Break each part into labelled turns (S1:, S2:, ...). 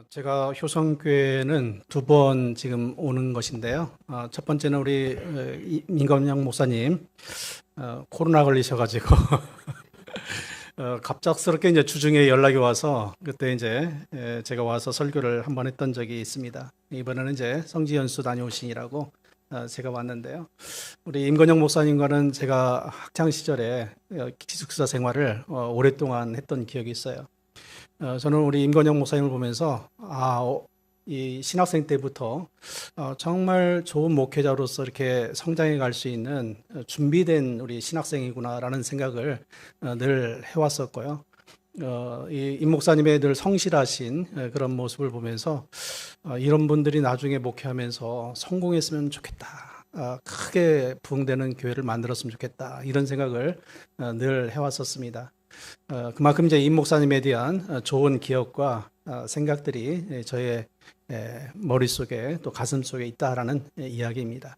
S1: 제가 효성교회는 두 번 지금 오는 것인데요. 첫 번째는 우리 민건영 목사님 코로나 걸리셔가지고 갑작스럽게 이제 주중에 연락이 와서 그때 이제 제가 와서 설교를 한번 했던 적이 있습니다. 이번에는 이제 성지연수 다녀오시니라고 제가 왔는데요. 우리 임건영 목사님과는 제가 학창 시절에 기숙사 생활을 오랫동안 했던 기억이 있어요. 저는 우리 임건영 목사님을 보면서 이 신학생 때부터 정말 좋은 목회자로서 이렇게 성장해 갈 수 있는 준비된 우리 신학생이구나라는 생각을 늘 해왔었고요. 이 임 목사님의 늘 성실하신 그런 모습을 보면서 이런 분들이 나중에 목회하면서 성공했으면 좋겠다. 크게 부흥되는 교회를 만들었으면 좋겠다. 이런 생각을 늘 해왔었습니다. 그만큼 이제 임 목사님에 대한 좋은 기억과 생각들이 저의 머릿속에 또 가슴속에 있다라는 이야기입니다.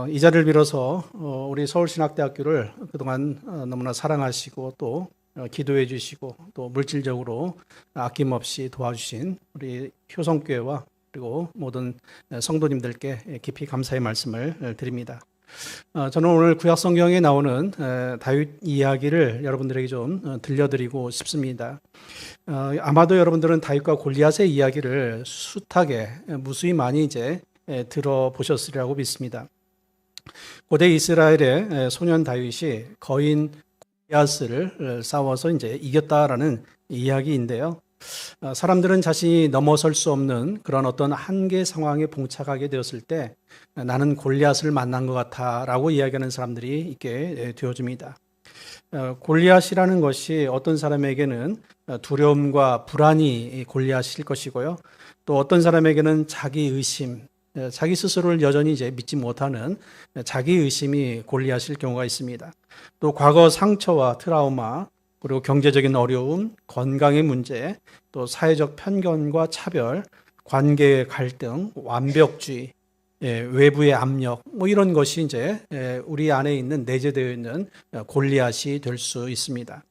S1: 이 자리를 빌어서 우리 서울신학대학교를 그동안 너무나 사랑하시고 또 기도해 주시고 또 물질적으로 아낌없이 도와주신 우리 효성교회와 그리고 모든 성도님들께 깊이 감사의 말씀을 드립니다. 저는 오늘 구약성경에 나오는 다윗 이야기를 여러분들에게 좀 들려드리고 싶습니다. 아마도 여러분들은 다윗과 골리앗의 이야기를 숱하게 무수히 많이 이제 들어보셨으리라고 믿습니다. 고대 이스라엘의 소년 다윗이 거인 골리앗을 싸워서 이제 이겼다라는 이야기인데요. 사람들은 자신이 넘어설 수 없는 그런 어떤 한계 상황에 봉착하게 되었을 때 나는 골리앗을 만난 것 같아라고 이야기하는 사람들이 있게 되어집니다. 골리앗이라는 것이 어떤 사람에게는 두려움과 불안이 골리앗일 것이고요. 또 어떤 사람에게는 자기 의심, 자기 스스로를 여전히 이제 믿지 못하는 자기 의심이 골리앗일 경우가 있습니다. 또 과거 상처와 트라우마, 그리고 경제적인 어려움, 건강의 문제, 또 사회적 편견과 차별, 관계의 갈등, 완벽주의, 외부의 압력, 이런 것이 이제 우리 안에 있는 내재되어 있는 골리앗이 될 수 있습니다.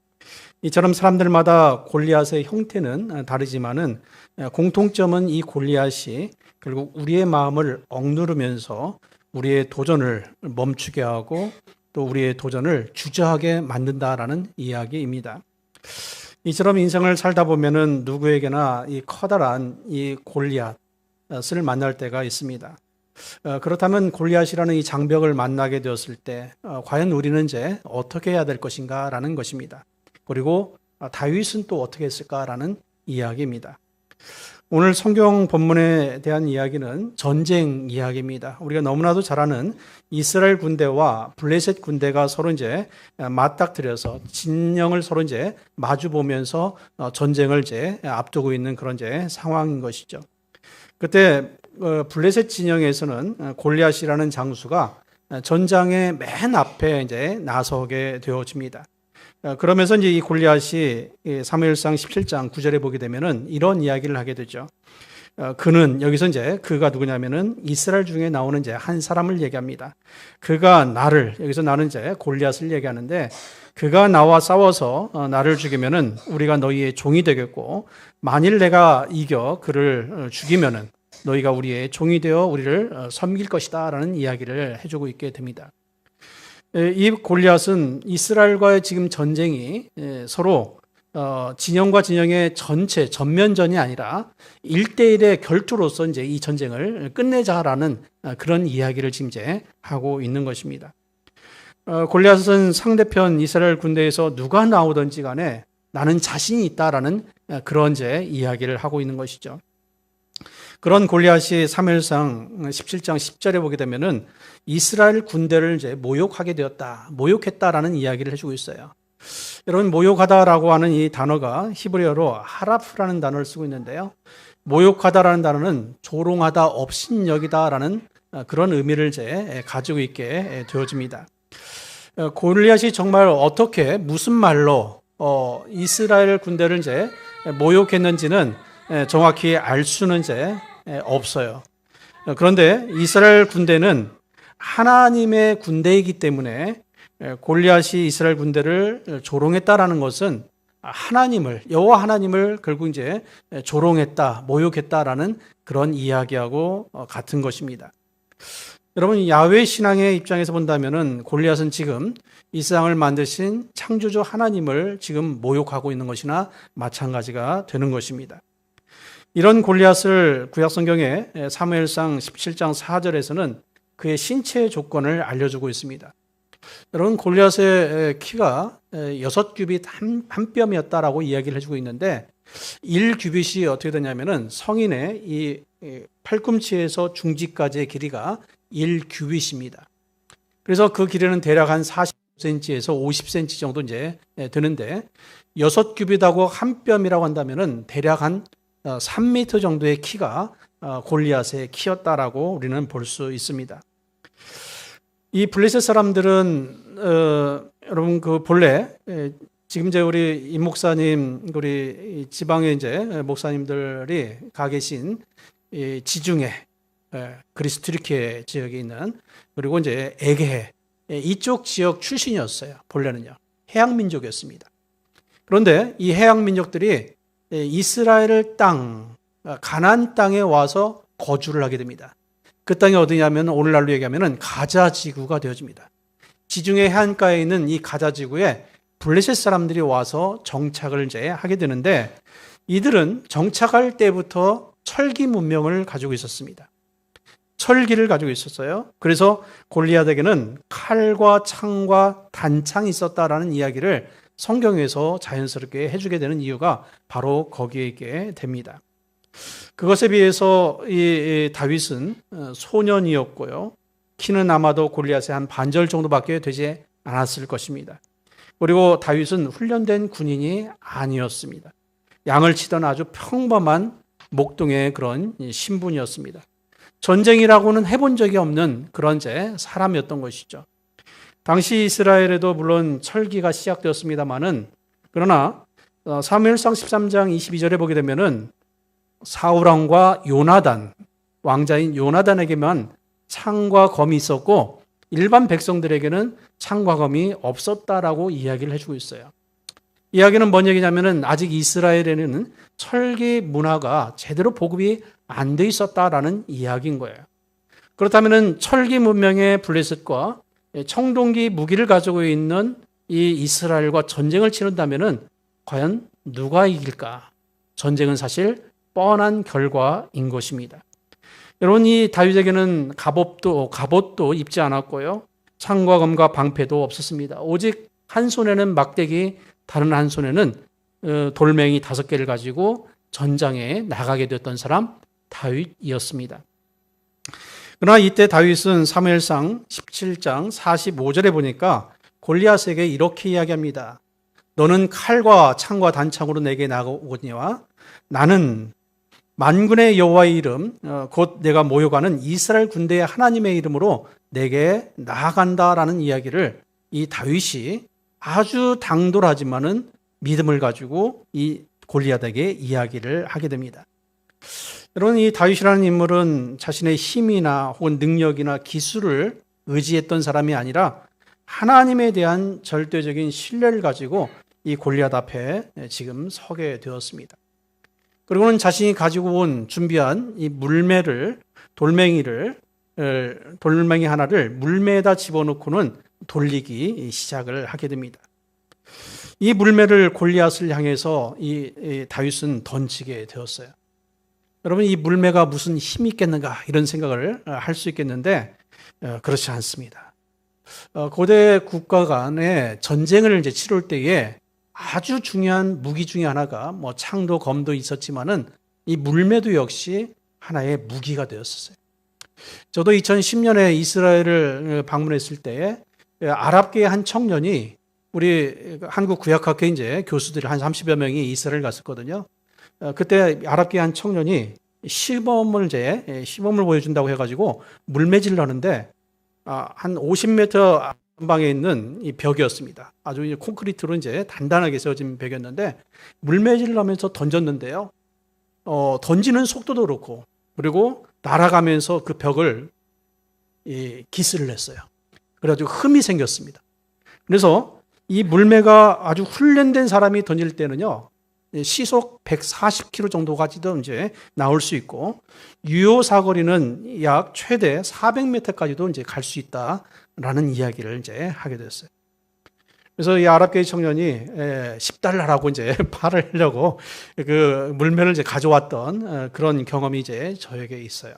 S1: 이처럼 사람들마다 골리앗의 형태는 다르지만은 공통점은 이 골리앗이 결국 우리의 마음을 억누르면서 우리의 도전을 멈추게 하고 또 우리의 도전을 주저하게 만든다라는 이야기입니다. 이처럼 인생을 살다 보면은 누구에게나 이 커다란 이 골리앗을 만날 때가 있습니다. 그렇다면 골리앗이라는 이 장벽을 만나게 되었을 때 과연 우리는 이제 어떻게 해야 될 것인가라는 것입니다. 그리고 다윗은 또 어떻게 했을까라는 이야기입니다. 오늘 성경 본문에 대한 이야기는 전쟁 이야기입니다. 우리가 너무나도 잘 아는 이스라엘 군대와 블레셋 군대가 서로 이제 맞닥뜨려서 진영을 서로 이제 마주 보면서 전쟁을 이제 앞두고 있는 그런 이제 상황인 것이죠. 그때 블레셋 진영에서는 골리앗이라는 장수가 전장의 맨 앞에 이제 나서게 되어집니다. 그러면서 이제 이 골리앗이 사무엘상 17장 9절에 보게 되면은 이런 이야기를 하게 되죠. 그는 여기서 이제 그가 누구냐면은 이스라엘 중에 나오는 이제 한 사람을 얘기합니다. 그가 나를 여기서 나는 이제 골리앗을 얘기하는데 그가 나와 싸워서 나를 죽이면은 우리가 너희의 종이 되겠고 만일 내가 이겨 그를 죽이면은 너희가 우리의 종이 되어 우리를 섬길 것이다라는 이야기를 해주고 있게 됩니다. 이 골리앗은 이스라엘과의 지금 전쟁이 서로 진영과 진영의 전면전이 아니라 1대1의 결투로서 이제 이 전쟁을 끝내자라는 그런 이야기를 지금 이제 하고 있는 것입니다. 골리앗은 상대편 이스라엘 군대에서 누가 나오든지 간에 나는 자신이 있다라는 그런 이제 이야기를 하고 있는 것이죠. 그런 골리앗이 사무엘상 17장 10절에 보게 되면은 이스라엘 군대를 이제 모욕했다라는 이야기를 해주고 있어요. 여러분, 모욕하다라고 하는 이 단어가 히브리어로 하라프라는 단어를 쓰고 있는데요. 모욕하다라는 단어는 조롱하다, 업신여기다라는 그런 의미를 이제 가지고 있게 되어집니다. 골리앗이 정말 어떻게 무슨 말로 이스라엘 군대를 이제 모욕했는지는 정확히 알 수는 이제 없어요. 그런데 이스라엘 군대는 하나님의 군대이기 때문에 골리앗이 이스라엘 군대를 조롱했다라는 것은 하나님을, 여호와 하나님을 결국 이제 조롱했다, 모욕했다라는 그런 이야기하고 같은 것입니다. 여러분, 야훼 신앙의 입장에서 본다면은 골리앗은 지금 이 세상을 만드신 창조주 하나님을 지금 모욕하고 있는 것이나 마찬가지가 되는 것입니다. 이런 골리앗을 구약 성경의 사무엘상 17장 4절에서는 그의 신체의 조건을 알려주고 있습니다. 여러분, 골리앗의 키가 6규빗 한 뼘이었다라고 이야기를 해주고 있는데 1규빗이 어떻게 되냐면은 성인의 이 팔꿈치에서 중지까지의 길이가 1규빗입니다. 그래서 그 길이는 대략 한 40cm에서 50cm 정도 이제 되는데 6규빗하고 한 뼘이라고 한다면은 대략 한 3m 정도의 키가 골리앗의 키였다라고 우리는 볼 수 있습니다. 이 블레셋 사람들은 여러분 그 본래 지금 이제 우리 임 목사님 우리 지방의 이제 목사님들이 가 계신 이 지중해 그리스 튀르키예 지역에 있는 그리고 이제 에게해 이쪽 지역 출신이었어요. 본래는요 해양 민족이었습니다. 그런데 이 해양 민족들이 이스라엘 땅 가나안 땅에 와서 거주를 하게 됩니다. 그 땅이 어디냐면 오늘날로 얘기하면 가자 지구가 되어집니다. 지중해 해안가에 있는 이 가자 지구에 블레셋 사람들이 와서 정착을 이제 하게 되는데 이들은 정착할 때부터 철기 문명을 가지고 있었습니다. 철기를 가지고 있었어요. 그래서 골리앗에게는 칼과 창과 단창이 있었다라는 이야기를 성경에서 자연스럽게 해주게 되는 이유가 바로 거기에 있게 됩니다. 그것에 비해서 이 다윗은 소년이었고요. 키는 아마도 골리앗의 한 반절 정도밖에 되지 않았을 것입니다. 그리고 다윗은 훈련된 군인이 아니었습니다. 양을 치던 아주 평범한 목동의 그런 신분이었습니다. 전쟁이라고는 해본 적이 없는 그런 사람이었던 것이죠. 당시 이스라엘에도 물론 철기가 시작되었습니다만은 그러나 사무엘상 13장 22절에 보게 되면은 사울왕과 요나단, 왕자인 요나단에게만 창과 검이 있었고 일반 백성들에게는 창과 검이 없었다라고 이야기를 해주고 있어요. 이야기는 뭔 얘기냐면은 아직 이스라엘에는 철기 문화가 제대로 보급이 안 돼 있었다라는 이야기인 거예요. 그렇다면은 철기 문명의 블레셋과 청동기 무기를 가지고 있는 이 이스라엘과 전쟁을 치른다면은 과연 누가 이길까? 전쟁은 사실 뻔한 결과인 것입니다. 여러분, 이 다윗에게는 갑옷도 입지 않았고요. 창과 검과 방패도 없었습니다. 오직 한 손에는 막대기, 다른 한 손에는 돌멩이 5개를 가지고 전장에 나가게 됐던 사람 다윗이었습니다. 그러나 이때 다윗은 사무엘상 17장 45절에 보니까 골리앗에게 이렇게 이야기합니다. 너는 칼과 창과 단창으로 내게 나오거니와 나는 만군의 여호와의 이름 곧 내가 모욕하는 이스라엘 군대의 하나님의 이름으로 내게 나아간다라는 이야기를 이 다윗이 아주 당돌하지만은 믿음을 가지고 이 골리앗에게 이야기를 하게 됩니다. 여러분, 이 다윗이라는 인물은 자신의 힘이나 혹은 능력이나 기술을 의지했던 사람이 아니라 하나님에 대한 절대적인 신뢰를 가지고 이 골리앗 앞에 지금 서게 되었습니다. 그리고는 자신이 가지고 온 준비한 이 돌멩이 하나를 물매에다 집어넣고는 돌리기 시작을 하게 됩니다. 이 물매를 골리앗을 향해서 이 다윗은 던지게 되었어요. 여러분, 이 물매가 무슨 힘이 있겠는가 이런 생각을 할 수 있겠는데 그렇지 않습니다. 고대 국가 간의 전쟁을 이제 치룰 때에 아주 중요한 무기 중에 하나가 뭐 창도 검도 있었지만은 이 물매도 역시 하나의 무기가 되었어요. 저도 2010년에 이스라엘을 방문했을 때에 아랍계의 한 청년이 우리 한국 구약학회 이제 교수들이 한 30여 명이 이스라엘 갔었거든요. 그때 아랍계 한 청년이 시범을 보여준다고 해가지고 물매질을 하는데 한 50m 방에 있는 이 벽이었습니다. 아주 콘크리트로 이제 단단하게 세워진 벽이었는데 물매질을 하면서 던졌는데요. 던지는 속도도 그렇고 그리고 날아가면서 그 벽을 기스를 했어요. 그래가지고 흠이 생겼습니다. 그래서 이 물매가 아주 훈련된 사람이 던질 때는요, 시속 140km 정도까지도 이제 나올 수 있고, 유효 사거리는 약 최대 400m까지도 이제 갈 수 있다라는 이야기를 이제 하게 됐어요. 그래서 이 아랍계 청년이 $10라고 이제 팔으려고 그 물매를 이제 가져왔던 그런 경험이 이제 저에게 있어요.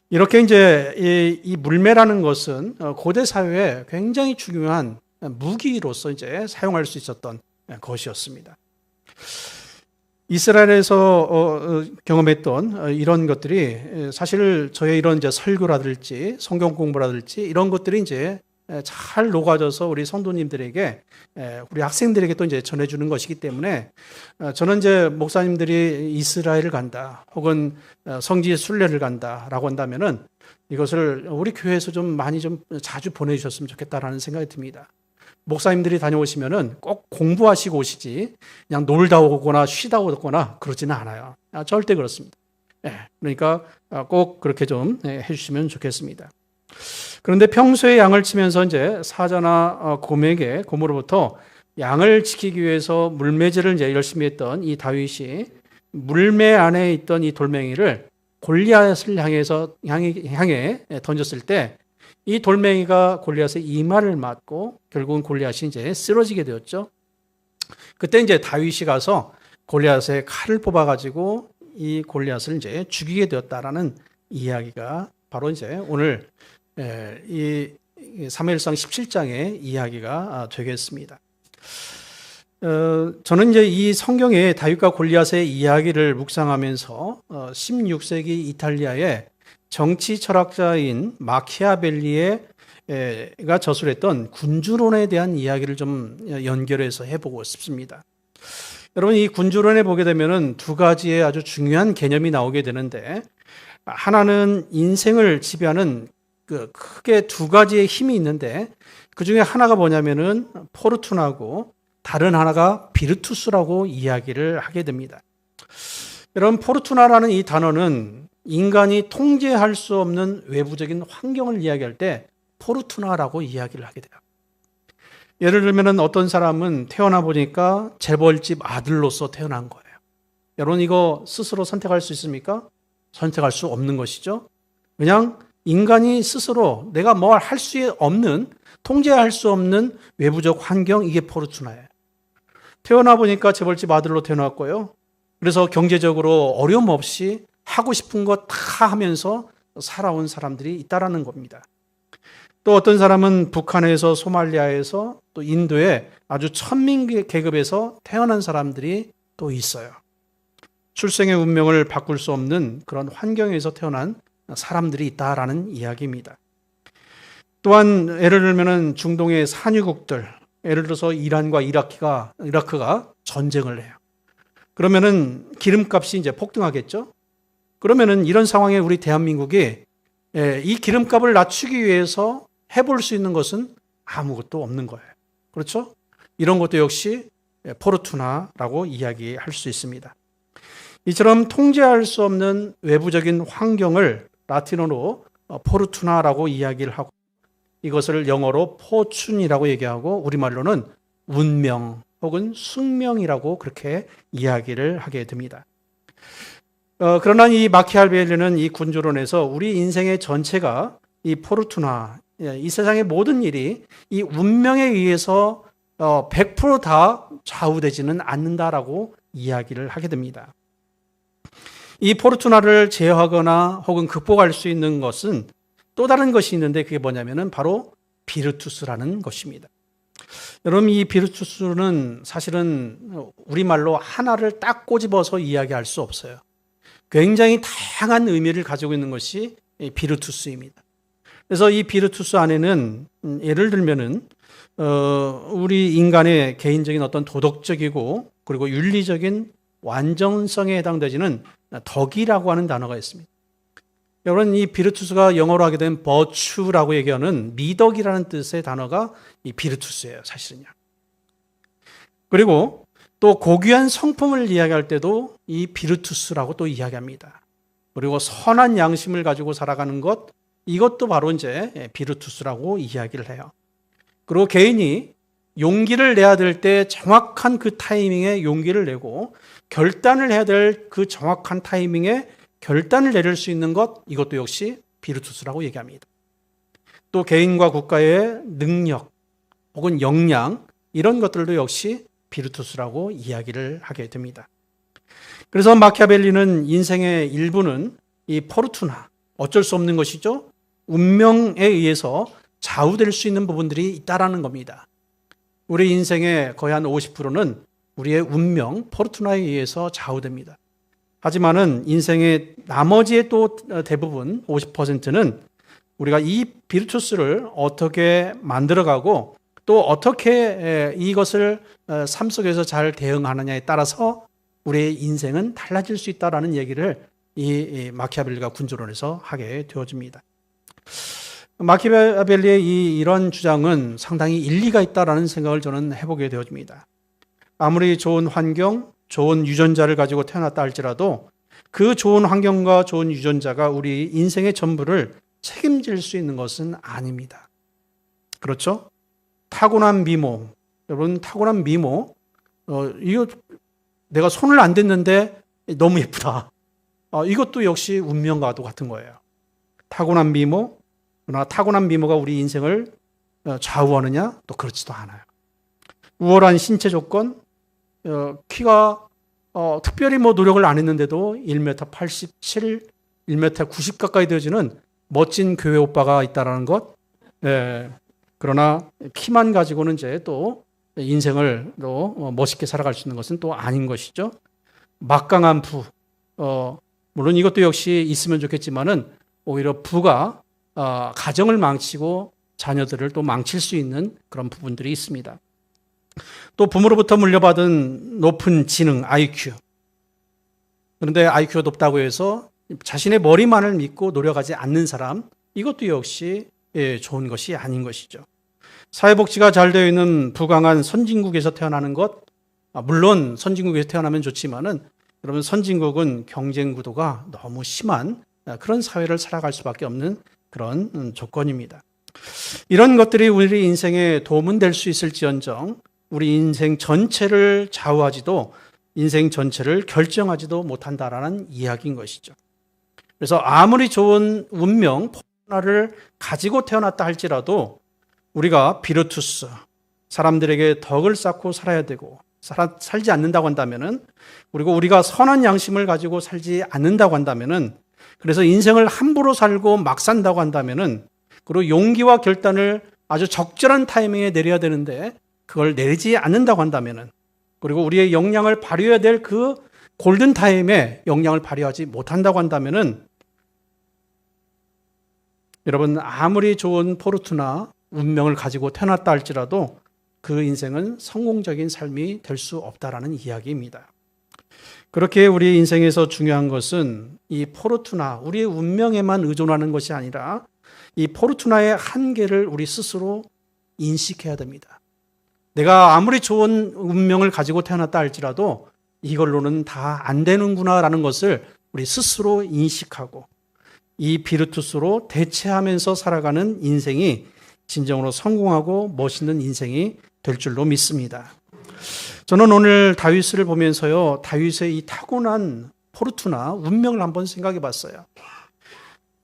S1: 이렇게 이제 이 물매라는 것은 고대 사회에 굉장히 중요한 무기로서 이제 사용할 수 있었던 것이었습니다. 이스라엘에서 경험했던 이런 것들이 사실 저의 이런 이제 설교라든지 성경 공부라든지 이런 것들이 이제 잘 녹아져서 우리 성도님들에게, 우리 학생들에게 또 이제 전해주는 것이기 때문에 저는 이제 목사님들이 이스라엘을 간다 혹은 성지 순례를 간다라고 한다면은 이것을 우리 교회에서 좀 많이 좀 자주 보내주셨으면 좋겠다라는 생각이 듭니다. 목사님들이 다녀오시면은 꼭 공부하시고 오시지 그냥 놀다 오거나 쉬다 오거나 그러지는 않아요. 절대 그렇습니다. 그러니까 꼭 그렇게 좀 해주시면 좋겠습니다. 그런데 평소에 양을 치면서 이제 사자나 곰으로부터 양을 지키기 위해서 물매질을 이제 열심히 했던 이 다윗이 물매 안에 있던 이 돌멩이를 골리앗을 향해 던졌을 때 이 돌멩이가 골리앗의 이마를 맞고 결국은 골리앗이 이제 쓰러지게 되었죠. 그때 이제 다윗이 가서 골리앗의 칼을 뽑아가지고 이 골리앗을 이제 죽이게 되었다라는 이야기가 바로 이제 오늘 이 사무엘상 17장의 이야기가 되겠습니다. 저는 이제 이 성경의 다윗과 골리앗의 이야기를 묵상하면서 16세기 이탈리아의 정치 철학자인 마키아벨리가 저술했던 군주론에 대한 이야기를 좀 연결해서 해보고 싶습니다. 여러분, 이 군주론에 보게 되면은 두 가지의 아주 중요한 개념이 나오게 되는데, 하나는 인생을 지배하는 크게 두 가지의 힘이 있는데, 그 중에 하나가 뭐냐면은 포르투나고 다른 하나가 비르투스라고 이야기를 하게 됩니다. 여러분, 포르투나라는 이 단어는 인간이 통제할 수 없는 외부적인 환경을 이야기할 때 포르투나라고 이야기를 하게 돼요. 예를 들면 어떤 사람은 태어나 보니까 재벌집 아들로서 태어난 거예요. 여러분, 이거 스스로 선택할 수 있습니까? 선택할 수 없는 것이죠. 그냥 인간이 스스로 내가 뭘 할 수 없는, 통제할 수 없는 외부적 환경, 이게 포르투나예요. 태어나 보니까 재벌집 아들로 태어났고요. 그래서 경제적으로 어려움 없이 하고 싶은 거 다 하면서 살아온 사람들이 있다라는 겁니다. 또 어떤 사람은 북한에서, 소말리아에서, 또 인도의 아주 천민 계급에서 태어난 사람들이 또 있어요. 출생의 운명을 바꿀 수 없는 그런 환경에서 태어난 사람들이 있다라는 이야기입니다. 또한 예를 들면 중동의 산유국들, 예를 들어서 이란과 이라크가 전쟁을 해요. 그러면은 기름값이 이제 폭등하겠죠. 그러면은 이런 상황에 우리 대한민국이 이 기름값을 낮추기 위해서 해볼 수 있는 것은 아무것도 없는 거예요. 그렇죠? 이런 것도 역시 포르투나라고 이야기할 수 있습니다. 이처럼 통제할 수 없는 외부적인 환경을 라틴어로 포르투나라고 이야기를 하고, 이것을 영어로 포춘이라고 얘기하고 우리말로는 운명 혹은 숙명이라고 그렇게 이야기를 하게 됩니다. 그러나 이 마키아벨리는 이 군주론에서 우리 인생의 전체가 이 포르투나, 이 세상의 모든 일이 이 운명에 의해서 100%다 좌우되지는 않는다라고 이야기를 하게 됩니다. 이 포르투나를 제어하거나 혹은 극복할 수 있는 것은 또 다른 것이 있는데, 그게 뭐냐면은 바로 비르투스라는 것입니다. 여러분, 이 비르투스는 사실은 우리말로 하나를 딱 꼬집어서 이야기할 수 없어요. 굉장히 다양한 의미를 가지고 있는 것이 비르투스입니다. 그래서 이 비르투스 안에는 예를 들면은 우리 인간의 개인적인 어떤 도덕적이고 그리고 윤리적인 완전성에 해당되지는 덕이라고 하는 단어가 있습니다. 여러분, 이 비르투스가 영어로 하게 된 버추라고 얘기하는 미덕이라는 뜻의 단어가 이 비르투스예요, 사실은요. 그리고 또 고귀한 성품을 이야기할 때도 이 비르투스라고 또 이야기합니다. 그리고 선한 양심을 가지고 살아가는 것, 이것도 바로 이제 비르투스라고 이야기를 해요. 그리고 개인이 용기를 내야 될 때 정확한 그 타이밍에 용기를 내고 결단을 해야 될 그 정확한 타이밍에 결단을 내릴 수 있는 것, 이것도 역시 비르투스라고 얘기합니다. 또 개인과 국가의 능력 혹은 역량, 이런 것들도 역시 비르투스라고 이야기를 하게 됩니다. 그래서 마키아벨리는 인생의 일부는 이 포르투나, 어쩔 수 없는 것이죠. 운명에 의해서 좌우될 수 있는 부분들이 있다라는 겁니다. 우리 인생의 거의 한 50%는 우리의 운명, 포르투나에 의해서 좌우됩니다. 하지만은 인생의 나머지의 또 대부분 50%는 우리가 이 비르투스를 어떻게 만들어가고 또 어떻게 이것을 삶 속에서 잘 대응하느냐에 따라서 우리의 인생은 달라질 수 있다라는 얘기를 이 마키아벨리가 군주론에서 하게 되어집니다. 마키아벨리의 이런 주장은 상당히 일리가 있다라는 생각을 저는 해보게 되어집니다. 아무리 좋은 환경, 좋은 유전자를 가지고 태어났다 할지라도 그 좋은 환경과 좋은 유전자가 우리 인생의 전부를 책임질 수 있는 것은 아닙니다. 그렇죠? 타고난 미모, 여러분 타고난 미모, 이거 내가 손을 안 댔는데 너무 예쁘다. 이것도 역시 운명과도 같은 거예요. 타고난 미모, 그러나 타고난 미모가 우리 인생을 좌우하느냐? 또 그렇지도 않아요. 우월한 신체 조건, 키가 특별히 노력을 안 했는데도 1m 87, 1m 90 가까이 되어지는 멋진 교회 오빠가 있다는 것. 그러나 키만 가지고는 이제 또 인생을 또 멋있게 살아갈 수 있는 것은 또 아닌 것이죠. 막강한 부, 물론 이것도 역시 있으면 좋겠지만은 오히려 부가 가정을 망치고 자녀들을 또 망칠 수 있는 그런 부분들이 있습니다. 또 부모로부터 물려받은 높은 지능, IQ. 그런데 IQ가 높다고 해서 자신의 머리만을 믿고 노력하지 않는 사람, 이것도 역시 좋은 것이 아닌 것이죠. 사회복지가 잘 되어 있는 부강한 선진국에서 태어나는 것, 물론 선진국에서 태어나면 좋지만은 여러분 선진국은 경쟁 구도가 너무 심한 그런 사회를 살아갈 수밖에 없는 그런 조건입니다. 이런 것들이 우리 인생에 도움은 될 수 있을지언정 우리 인생 전체를 좌우하지도 인생 전체를 결정하지도 못한다라는 이야기인 것이죠. 그래서 아무리 좋은 운명, 포르투나를 가지고 태어났다 할지라도 우리가 비르투스, 사람들에게 덕을 쌓고 살아야 되고 살지 않는다고 한다면은, 그리고 우리가 선한 양심을 가지고 살지 않는다고 한다면은, 그래서 인생을 함부로 살고 막 산다고 한다면은, 그리고 용기와 결단을 아주 적절한 타이밍에 내려야 되는데 그걸 내리지 않는다고 한다면은, 그리고 우리의 역량을 발휘해야 될 그 골든 타임에 역량을 발휘하지 못한다고 한다면은, 여러분 아무리 좋은 포르투나 운명을 가지고 태어났다 할지라도 그 인생은 성공적인 삶이 될 수 없다라는 이야기입니다. 그렇게 우리 인생에서 중요한 것은 이 포르투나, 우리의 운명에만 의존하는 것이 아니라 이 포르투나의 한계를 우리 스스로 인식해야 됩니다. 내가 아무리 좋은 운명을 가지고 태어났다 할지라도 이걸로는 다 안 되는구나라는 것을 우리 스스로 인식하고 이 비르투스로 대체하면서 살아가는 인생이 진정으로 성공하고 멋있는 인생이 될 줄로 믿습니다. 저는 오늘 다윗을 보면서요, 다윗의 이 타고난 포르투나 운명을 한번 생각해 봤어요.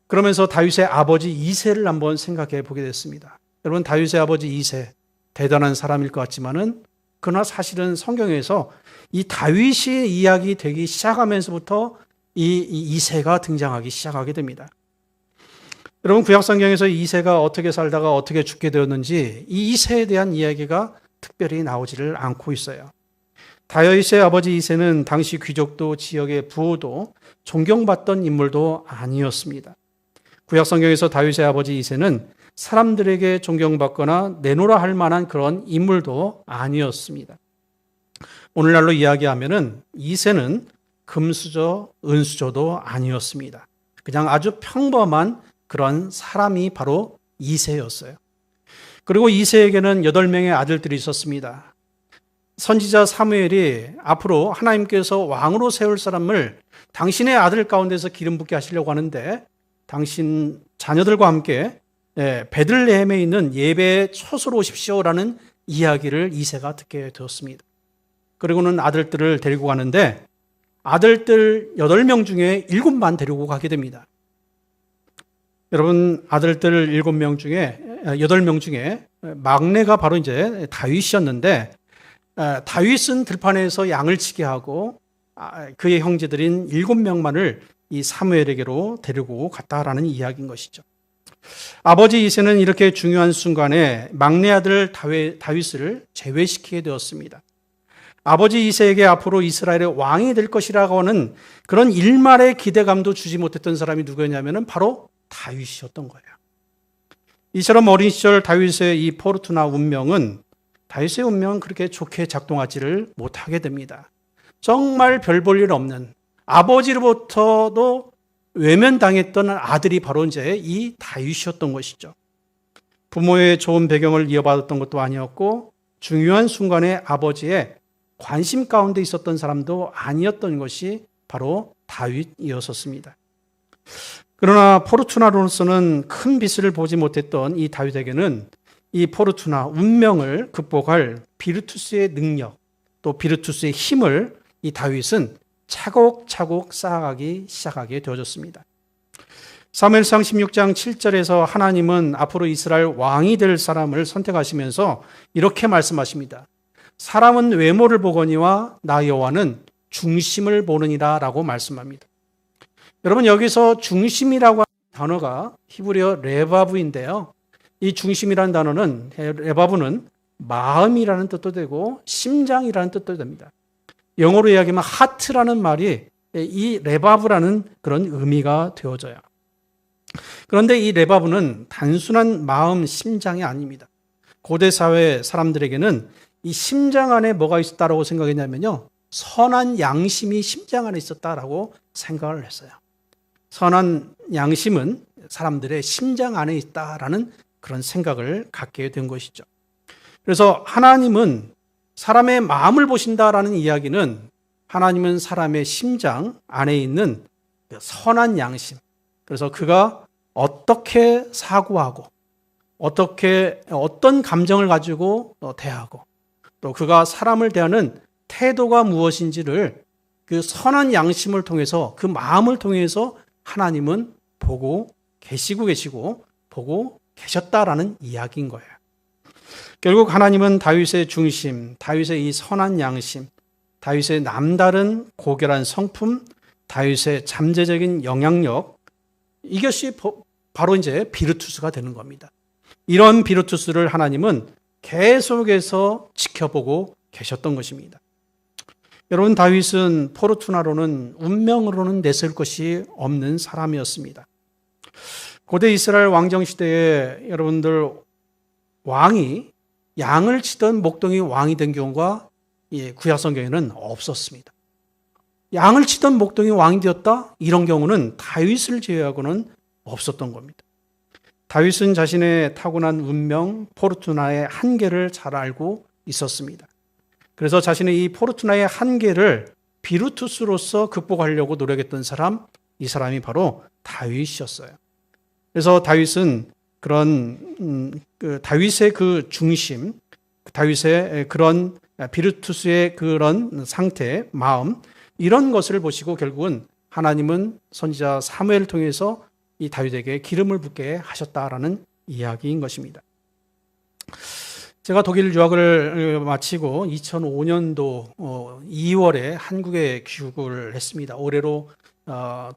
S1: 그러면서 다윗의 아버지 이새를 한번 생각해 보게 됐습니다. 여러분, 다윗의 아버지 이새 대단한 사람일 것 같지만은 그러나 사실은 성경에서 이 다윗이 이야기 되기 시작하면서부터 이 이새가 등장하기 시작하게 됩니다. 여러분, 구약 성경에서 이새가 어떻게 살다가 어떻게 죽게 되었는지 이 이새에 대한 이야기가 특별히 나오지를 않고 있어요. 다윗의 아버지 이새는 당시 귀족도 지역의 부호도 존경받던 인물도 아니었습니다. 구약 성경에서 다윗의 아버지 이새는 사람들에게 존경받거나 내노라 할 만한 그런 인물도 아니었습니다. 오늘날로 이야기하면은 이새는 금수저, 은수저도 아니었습니다. 그냥 아주 평범한 그런 사람이 바로 이새였어요. 그리고 이새에게는 8명의 아들들이 있었습니다. 선지자 사무엘이 앞으로 하나님께서 왕으로 세울 사람을 당신의 아들 가운데서 기름 붓게 하시려고 하는데 당신 자녀들과 함께 베들레헴에 있는 예배의 초소로 오십시오라는 이야기를 이새가 듣게 되었습니다. 그리고는 아들들을 데리고 가는데 아들들 8명 중에 7만 데리고 가게 됩니다. 여러분, 아들들 8명 중에 막내가 바로 이제 다윗이었는데, 다윗은 들판에서 양을 치게 하고 그의 형제들인 7명만을 이 사무엘에게로 데리고 갔다라는 이야기인 것이죠. 아버지 이새는 이렇게 중요한 순간에 막내 아들 다윗을 제외시키게 되었습니다. 아버지 이새에게 앞으로 이스라엘의 왕이 될 것이라고 하는 그런 일말의 기대감도 주지 못했던 사람이 누구였냐면 바로 다윗이었던 거예요. 이처럼 어린 시절 다윗의 이 포르투나 운명은 그렇게 좋게 작동하지를 못하게 됩니다. 정말 별 볼 일 없는, 아버지로부터도 외면당했던 아들이 바로 이제 이 다윗이었던 것이죠. 부모의 좋은 배경을 이어받았던 것도 아니었고 중요한 순간에 아버지의 관심 가운데 있었던 사람도 아니었던 것이 바로 다윗이었습니다. 그러나 포르투나로서는 큰 빛을 보지 못했던 이 다윗에게는 이 포르투나 운명을 극복할 비르투스의 능력, 또 비르투스의 힘을 이 다윗은 차곡차곡 쌓아가기 시작하게 되어졌습니다. 사무엘상 16장 7절에서 하나님은 앞으로 이스라엘 왕이 될 사람을 선택하시면서 이렇게 말씀하십니다. 사람은 외모를 보거니와 나 여호와는 중심을 보느니라 라고 말씀합니다. 여러분, 여기서 중심이라고 하는 단어가 히브리어 레바브인데요. 이 중심이라는 단어는, 레바브는 마음이라는 뜻도 되고 심장이라는 뜻도 됩니다. 영어로 이야기하면 하트라는 말이 이 레바브라는 그런 의미가 되어져요. 그런데 이 레바브는 단순한 마음, 심장이 아닙니다. 고대 사회 사람들에게는 이 심장 안에 뭐가 있었다라고 생각했냐면요, 선한 양심이 심장 안에 있었다라고 생각을 했어요. 선한 양심은 사람들의 심장 안에 있다라는 그런 생각을 갖게 된 것이죠. 그래서 하나님은 사람의 마음을 보신다라는 이야기는 하나님은 사람의 심장 안에 있는 선한 양심, 그래서 그가 어떻게 사고하고 어떤 감정을 가지고 대하고 또 그가 사람을 대하는 태도가 무엇인지를 그 선한 양심을 통해서, 그 마음을 통해서 하나님은 보고 계시고 보고 계셨다라는 이야기인 거예요. 결국 하나님은 다윗의 중심, 다윗의 이 선한 양심, 다윗의 남다른 고결한 성품, 다윗의 잠재적인 영향력, 이것이 바로 이제 비르투스가 되는 겁니다. 이런 비르투스를 하나님은 계속해서 지켜보고 계셨던 것입니다. 여러분, 다윗은 포르투나로는 운명으로는 내세울 것이 없는 사람이었습니다. 고대 이스라엘 왕정 시대에 여러분들 왕이 양을 치던 목동이 왕이 된 경우가 구약 성경에는 없었습니다. 양을 치던 목동이 왕이 되었다? 이런 경우는 다윗을 제외하고는 없었던 겁니다. 다윗은 자신의 타고난 운명, 포르투나의 한계를 잘 알고 있었습니다. 그래서 자신의 이 포르투나의 한계를 비르투스로서 극복하려고 노력했던 사람, 이 사람이 바로 다윗이었어요. 그래서 다윗은 그런 다윗의 그 중심, 다윗의 그런 비르투스의 그런 상태, 마음, 이런 것을 보시고 결국은 하나님은 선지자 사무엘을 통해서 이 다윗에게 기름을 붓게 하셨다라는 이야기인 것입니다. 제가 독일 유학을 마치고 2005년도 2월에 한국에 귀국을 했습니다. 올해로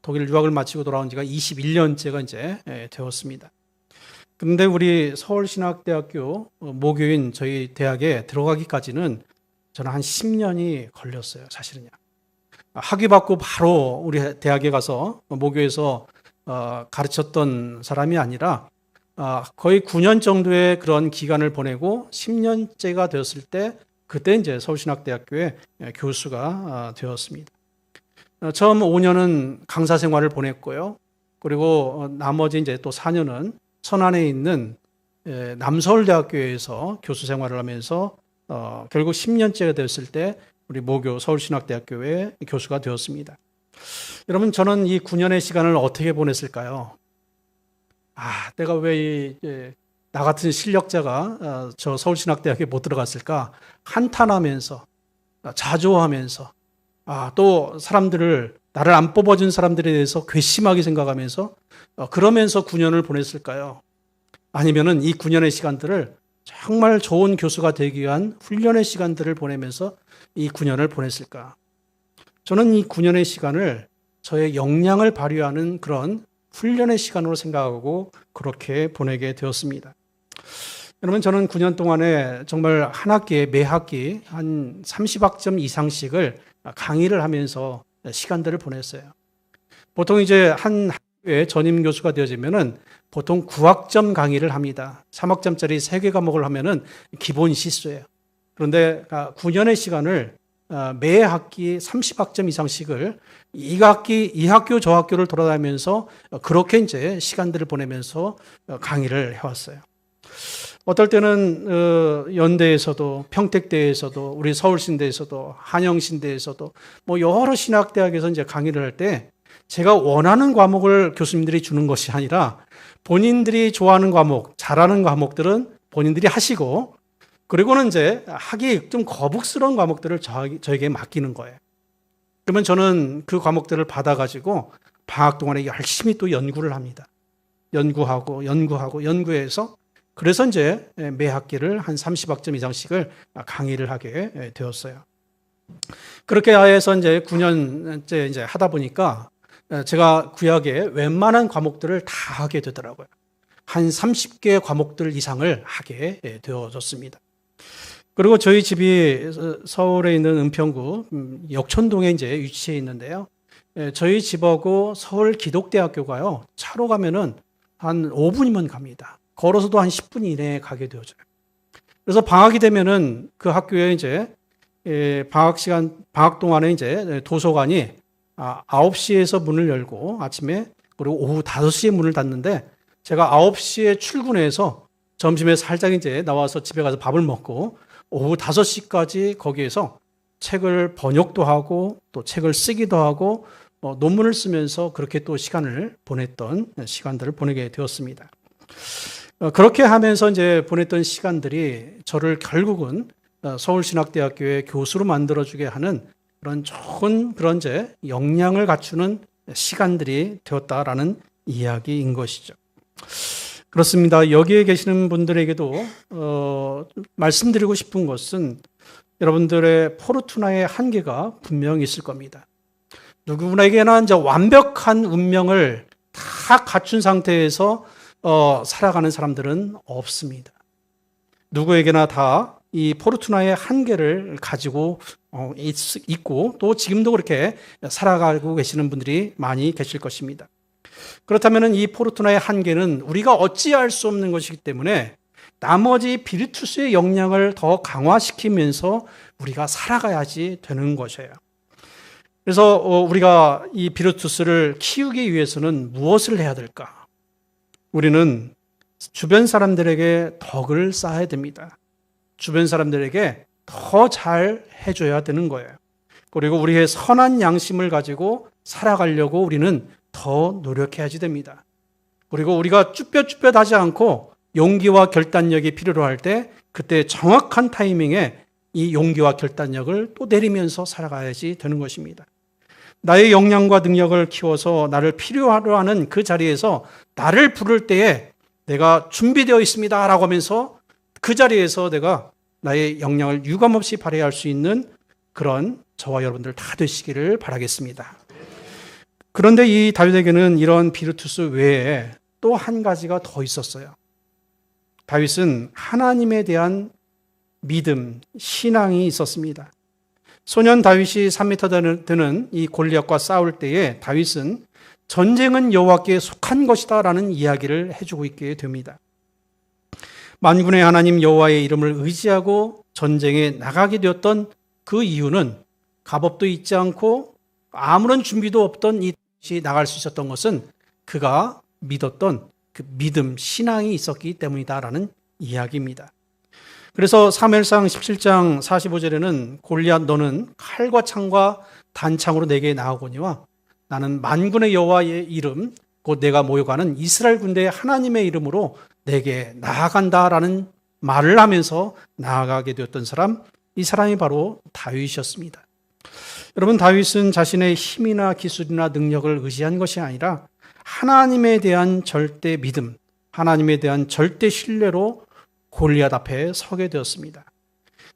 S1: 독일 유학을 마치고 돌아온 지가 21년째가 이제 되었습니다. 그런데 우리 서울신학대학교 모교인 저희 대학에 들어가기까지는 저는 한 10년이 걸렸어요, 사실은요. 학위 받고 바로 우리 대학에 가서 모교에서 가르쳤던 사람이 아니라 거의 9년 정도의 그런 기간을 보내고 10년째가 되었을 때 그때 이제 서울신학대학교의 교수가 되었습니다. 처음 5년은 강사 생활을 보냈고요. 그리고 나머지 이제 또 4년은 천안에 있는 남서울대학교에서 교수 생활을 하면서 결국 10년째가 되었을 때 우리 모교 서울신학대학교의 교수가 되었습니다. 여러분, 저는 이 9년의 시간을 어떻게 보냈을까요? 내가 왜 나 같은 실력자가 저 서울신학대학에 못 들어갔을까 한탄하면서 자조하면서 또 사람들을 나를 안 뽑아준 사람들에 대해서 괘씸하게 생각하면서 그러면서 9년을 보냈을까요? 아니면은 이 9년의 시간들을 정말 좋은 교수가 되기 위한 훈련의 시간들을 보내면서 이 9년을 보냈을까? 저는 이 9년의 시간을 저의 역량을 발휘하는 그런 훈련의 시간으로 생각하고 그렇게 보내게 되었습니다. 여러분, 저는 9년 동안에 정말 한 학기에 매 학기 한 30학점 이상씩을 강의를 하면서 시간들을 보냈어요. 보통 이제 한 학교에 전임 교수가 되어지면은 보통 9학점 강의를 합니다. 3학점짜리 3개 과목을 하면은 기본 실수예요. 그런데 9년의 시간을 매 학기 30학점 이상씩을 이 학교 저 학교를 돌아다니면서 그렇게 이제 시간들을 보내면서 강의를 해왔어요. 어떨 때는 연대에서도 평택대에서도 우리 서울신대에서도 한영신대에서도 뭐 여러 신학대학에서 이제 강의를 할 때 제가 원하는 과목을 교수님들이 주는 것이 아니라 본인들이 좋아하는 과목, 잘하는 과목들은 본인들이 하시고 그리고는 이제 하기 좀 거북스러운 과목들을 저에게 맡기는 거예요. 그러면 저는 그 과목들을 받아가지고 방학 동안에 열심히 또 연구를 합니다. 연구해서 그래서 이제 매 학기를 한 30학점 이상씩을 강의를 하게 되었어요. 그렇게 해서 이제 9년째 이제 하다 보니까 제가 구약의 웬만한 과목들을 다 하게 되더라고요. 한 30개 과목들 이상을 하게 되어졌습니다. 그리고 저희 집이 서울에 있는 은평구 역촌동에 이제 위치해 있는데요. 저희 집하고 서울 기독대학교가요, 차로 가면은 한 5분이면 갑니다. 걸어서도 한 10분 이내에 가게 되어져요. 그래서 방학이 되면은 그 학교에 이제 방학 동안에 이제 도서관이 9시에서 문을 열고 아침에 그리고 오후 5시에 문을 닫는데 제가 9시에 출근해서 점심에 살짝 이제 나와서 집에 가서 밥을 먹고 오후 5시까지 거기에서 책을 번역도 하고 또 책을 쓰기도 하고 논문을 쓰면서 그렇게 또 시간을 보냈던 시간들을 보내게 되었습니다. 그렇게 하면서 이제 보냈던 시간들이 저를 결국은 서울신학대학교의 교수로 만들어주게 하는 그런 좋은 그런 이제 역량을 갖추는 시간들이 되었다라는 이야기인 것이죠. 그렇습니다. 여기에 계시는 분들에게도 말씀드리고 싶은 것은 여러분들의 포르투나의 한계가 분명히 있을 겁니다. 누구에게나 이제 완벽한 운명을 다 갖춘 상태에서 살아가는 사람들은 없습니다. 누구에게나 다 이 포르투나의 한계를 가지고 있고 또 지금도 그렇게 살아가고 계시는 분들이 많이 계실 것입니다. 그렇다면 이 포르투나의 한계는 우리가 어찌할 수 없는 것이기 때문에 나머지 비르투스의 역량을 더 강화시키면서 우리가 살아가야지 되는 것이에요. 그래서 우리가 이 비르투스를 키우기 위해서는 무엇을 해야 될까? 우리는 주변 사람들에게 덕을 쌓아야 됩니다. 주변 사람들에게 더 잘 해줘야 되는 거예요. 그리고 우리의 선한 양심을 가지고 살아가려고 우리는 더 노력해야지 됩니다. 그리고 우리가 쭈뼛쭈뼛하지 않고 용기와 결단력이 필요로 할 때 그때 정확한 타이밍에 이 용기와 결단력을 또 내리면서 살아가야지 되는 것입니다. 나의 역량과 능력을 키워서 나를 필요로 하는 그 자리에서 나를 부를 때에 내가 준비되어 있습니다 라고 하면서 그 자리에서 내가 나의 역량을 유감없이 발휘할 수 있는 그런 저와 여러분들 다 되시기를 바라겠습니다. 그런데 이 다윗에게는 이런 비르투스 외에 또 한 가지가 더 있었어요. 다윗은 하나님에 대한 믿음, 신앙이 있었습니다. 소년 다윗이 3m 되는 이 골리앗과 싸울 때에 다윗은 전쟁은 여호와께 속한 것이다 라는 이야기를 해주고 있게 됩니다. 만군의 하나님 여호와의 이름을 의지하고 전쟁에 나가게 되었던 그 이유는 갑옷도 있지 않고 아무런 준비도 없던 이 다윗이 나갈 수 있었던 것은 그가 믿었던 그 믿음, 신앙이 있었기 때문이다라는 이야기입니다. 그래서 사무엘상 17장 45절에는 골리앗 너는 칼과 창과 단창으로 내게 나아오거니와 나는 만군의 여호와의 이름 곧 내가 모여가는 이스라엘 군대의 하나님의 이름으로 내게 나아간다라는 말을 하면서 나아가게 되었던 사람, 이 사람이 바로 다윗이었습니다. 여러분, 다윗은 자신의 힘이나 기술이나 능력을 의지한 것이 아니라 하나님에 대한 절대 믿음, 하나님에 대한 절대 신뢰로 골리앗 앞에 서게 되었습니다.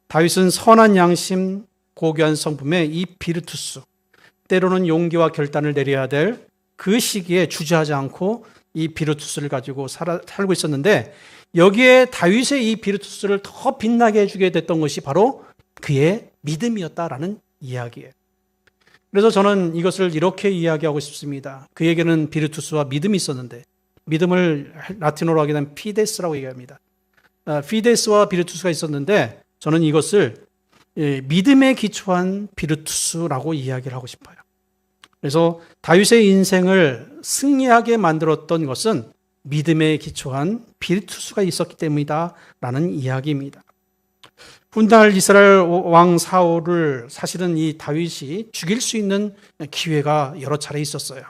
S1: 다윗은 선한 양심, 고귀한 성품의 이 비르투스, 때로는 용기와 결단을 내려야 될 그 시기에 주저하지 않고 이 비르투스를 가지고 살고 있었는데, 여기에 다윗의 이 비르투스를 더 빛나게 해주게 됐던 것이 바로 그의 믿음이었다라는 이야기예요. 그래서 저는 이것을 이렇게 이야기하고 싶습니다. 그에게는 비르투스와 믿음이 있었는데, 믿음을 라틴어로 하게 되면 피데스라고 얘기합니다. 피데스와 비르투스가 있었는데, 저는 이것을 믿음에 기초한 비르투스라고 이야기를 하고 싶어요. 그래서 다윗의 인생을 승리하게 만들었던 것은 믿음에 기초한 비르투스가 있었기 때문이다라는 이야기입니다. 훗날 이스라엘 왕 사울을 사실은 이 다윗이 죽일 수 있는 기회가 여러 차례 있었어요.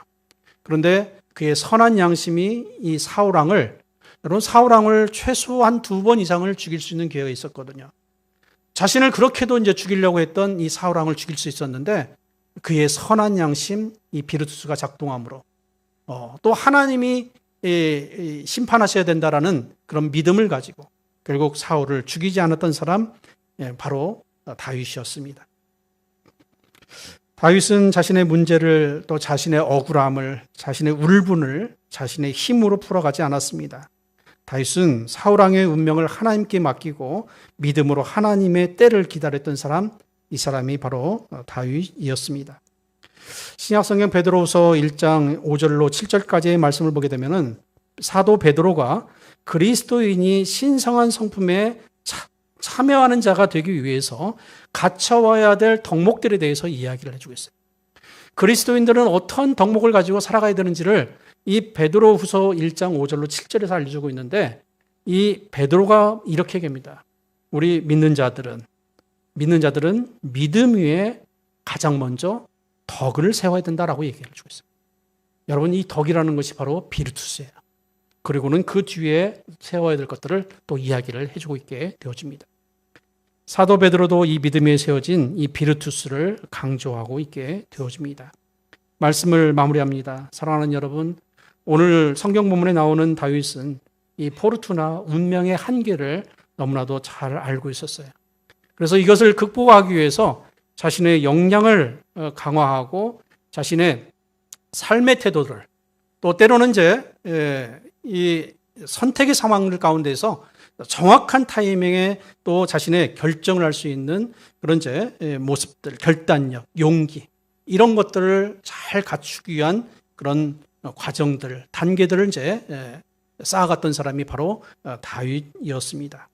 S1: 그런데 그의 선한 양심이 이 사울 왕을, 여러분, 사울 왕을 최소한 2번 이상을 죽일 수 있는 기회가 있었거든요. 자신을 그렇게도 이제 죽이려고 했던 이 사울 왕을 죽일 수 있었는데, 그의 선한 양심, 이 비르투스가 작동함으로 또 하나님이 심판하셔야 된다라는 그런 믿음을 가지고 결국 사울을 죽이지 않았던 사람, 바로 다윗이었습니다. 다윗은 자신의 문제를, 또 자신의 억울함을, 자신의 울분을 자신의 힘으로 풀어가지 않았습니다. 다윗은 사울 왕의 운명을 하나님께 맡기고 믿음으로 하나님의 때를 기다렸던 사람, 이 사람이 바로 다윗이었습니다. 신약성경 베드로후서 1장 5절로 7절까지의 말씀을 보게 되면은 사도 베드로가 그리스도인이 신성한 성품에 참여하는 자가 되기 위해서 갖춰와야 될 덕목들에 대해서 이야기를 해주고 있어요. 그리스도인들은 어떤 덕목을 가지고 살아가야 되는지를 이 베드로후서 1장 5절로 7절에서 알려주고 있는데, 이 베드로가 이렇게 얘기합니다. 우리 믿는 자들은 믿음 위에 가장 먼저 덕을 세워야 된다라고 얘기를 해주고 있어요. 여러분, 이 덕이라는 것이 바로 비르투스예요. 그리고는 그 뒤에 세워야 될 것들을 또 이야기를 해주고 있게 되어집니다. 사도 베드로도 이 믿음에 세워진 이 비르투스를 강조하고 있게 되어집니다. 말씀을 마무리합니다. 사랑하는 여러분, 오늘 성경 본문에 나오는 다윗은 이 포르투나 운명의 한계를 너무나도 잘 알고 있었어요. 그래서 이것을 극복하기 위해서 자신의 역량을 강화하고 자신의 삶의 태도를, 또 때로는 이제 이 선택의 상황들 가운데서 정확한 타이밍에 또 자신의 결정을 할 수 있는 그런 이제 모습들, 결단력, 용기, 이런 것들을 잘 갖추기 위한 그런 과정들, 단계들을 이제 쌓아갔던 사람이 바로 다윗이었습니다.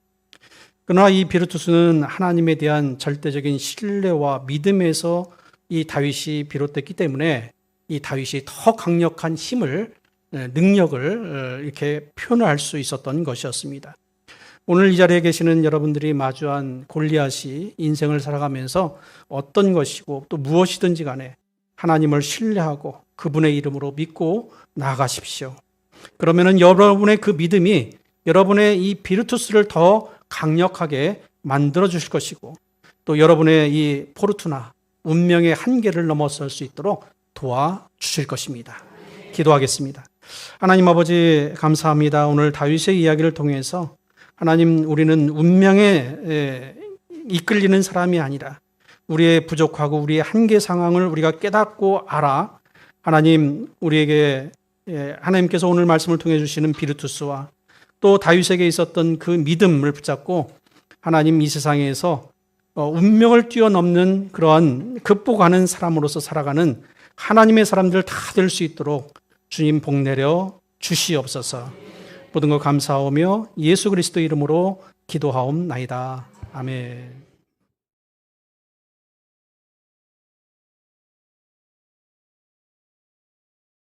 S1: 그러나 이 비르투스는 하나님에 대한 절대적인 신뢰와 믿음에서 이 다윗이 비롯됐기 때문에 이 다윗이 더 강력한 힘을, 능력을 이렇게 표현할 수 있었던 것이었습니다. 오늘 이 자리에 계시는 여러분들이 마주한 골리앗이 인생을 살아가면서 어떤 것이고 또 무엇이든지 간에 하나님을 신뢰하고 그분의 이름으로 믿고 나아가십시오. 그러면은 여러분의 그 믿음이 여러분의 이 비르투스를 더 강력하게 만들어 주실 것이고, 또 여러분의 이 포르투나 운명의 한계를 넘어설 수 있도록 도와주실 것입니다. 기도하겠습니다. 하나님 아버지, 감사합니다. 오늘 다윗의 이야기를 통해서 하나님, 우리는 운명에 이끌리는 사람이 아니라 우리의 부족하고 우리의 한계 상황을 우리가 깨닫고 알아 하나님, 우리에게 하나님께서 오늘 말씀을 통해 주시는 비르투스와 또 다윗에게 있었던 그 믿음을 붙잡고 하나님, 이 세상에서 운명을 뛰어넘는 그러한 극복하는 사람으로서 살아가는 하나님의 사람들 다 될 수 있도록 주님 복 내려 주시옵소서. 모든 것 감사하며 예수 그리스도 이름으로 기도하옵나이다. 아멘.